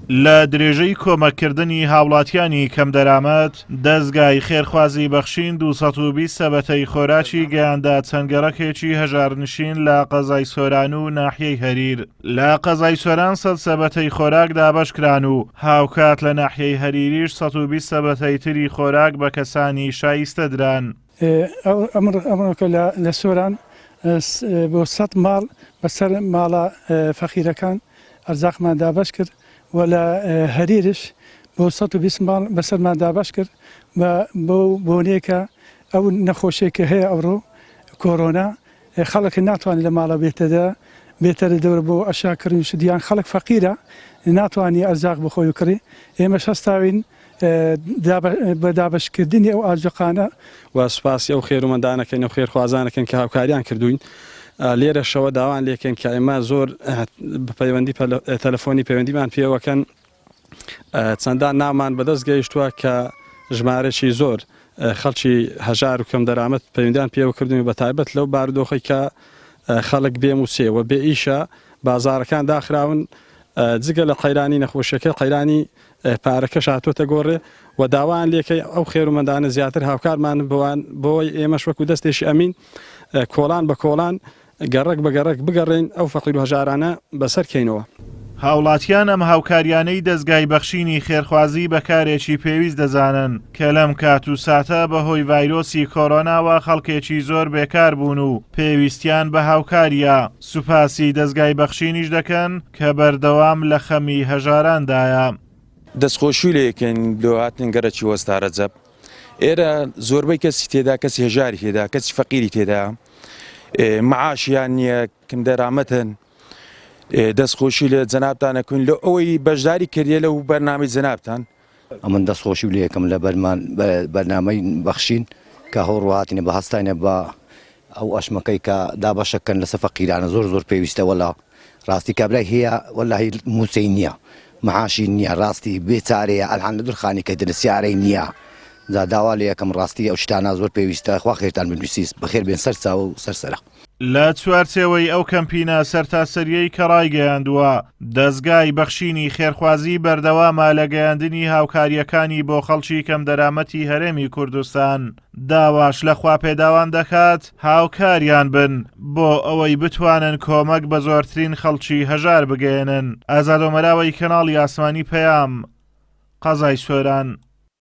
لە درێژەی کۆمەکردنی هاوڵاتیانی کەم دەرامەت دەستگای خێرخوازی بەخشین 220 سەبەتەی خۆراکی گەیاندا چەنگەڕەکێکی هەژارنشین لە قەزای سۆران و ناحیەی هەریر. لە قەزای سۆران 100 سەبەتەی خۆراک دابەشکران و هاوکات لە ناحیەی هەریریش 120 سەبەتەی تری خۆراک بە کەسانی شایستە دران. ئەمڕۆکە لە سۆران بۆ 100 ماڵ بەسەر ماڵە فەقیرەکان ئەرزاقمان دابەش کرد و لە هەریرش بۆ 120 ماڵ بەسەرمان دابەش کرد بۆ بۆنێکە ئەو نەخۆشیێکە هەیە ئەوڕۆ کۆرۆنا خەڵک ناتوانێت لە ماڵە بێتەرە دەورە بۆ ئەشاکردن شدیان خەڵک فەقیرە ناتوانانی ئەرزاق بخۆی و کڕی ئێمە شەستاوین بە دابەشکردنی ئەو ئاژەقانە و سوپاسی ئەو خێرومەندانەکەن و خێرخوازانەکەن کە هاوکاریان کردوین لێرەشەوە داوان لێکن کە ئێمە زۆر پەیوەندی تەلەفۆنی پەیوەندیمان پێوەکەن چەندان نامان بەدەست گەیشتووە کە ژمارەی زۆر خەڵکی هەژار و کەم دەرامەت پەیوەندیان پێوە کردوین بە تایبەت لەو بارودۆخی کە خەڵک بێم و سێوە بێ ئیشە بازارەکان داخراون جگە لە قەیرانی نەخۆشیەکە قەیرانی پارەکەش هاتوۆتە گۆڕێ و داوان لێکەی ئەو خێرومەندانە زیاتر هاوکارمان بوان بۆی ئێمەش وەکو دەستێکی ئەمین کۆڵان بە کۆڵان گەڕک بە گەڕک بگەڕێن ئەو فەقیر و هەژارانە بەسەرکەینەوە. هاوڵاتیان ئەم هاوکاریانەی دەستگای بەخشینی خێرخوازی بەکارێکی پێویست دەزانن کە لەم کات و ساتە بەهۆی ڤایرۆسی کۆرۆناوە خەڵکێکی زۆر بێکار بوون و پێویستیان بە هاوکاریە سوپاسی دەستگای بەخشینیش دەکەن کە بەردەوام لە خەمی هەژاراندایە. دەستخۆشی لەکەن لۆهاتن گەرەی وەستارە جەب ئێرە زۆربەی کەسی تێدا کەسی هێژاری تێدا کەسی فەقیری تێدا معاشیان نییە کەم دەرامەتن دەستخۆشی لە جەنابتانەکەن لە ئەوەی بەشداری کردێ لەو بەرنامەی جەنابتان ئەمن دەستخۆشی لە یەکەم لە بەرنامەی بەخشین کە هەوڕوهاتینە بە هەستانە بە ئەو ئەشمەکەی کە دابەشەکەن لەسەر فەقیرانە زۆر پێویستە وەلا ڕاستی کابرای هەیە وەلاهی موسەی نییە معاشی نییە ڕاستی بێچارەیە ئەلحان لە دوورخانی کە دەرسیارەی نییە داوا لە یەکەم ڕاستی ئەو شتانە زۆر پێویستە خوا خێرتان بنووسیت بەخێر بێن سەر چاوە و سەرسەرە. لە چوارچێوەی ئەو کەمپینە سەرتاسەریەی کە ڕایگەیاندووە دەستگای بەخشینی خێرخوازی بەردەوامە لە گەیاندنی هاوکاریەکانی بۆ خەڵکی کەم دەرامەتی هەرێمی کوردستان داواش لە خوا پێداوان دەکات هاوکاریان بن بۆ ئەوەی بتوانن کۆمەک بە زۆرترین خەڵکی هەژار بگەێنن. ئازاد ئۆمەراوی کەناڵی ئاسمانی پەیام قەزای سۆران.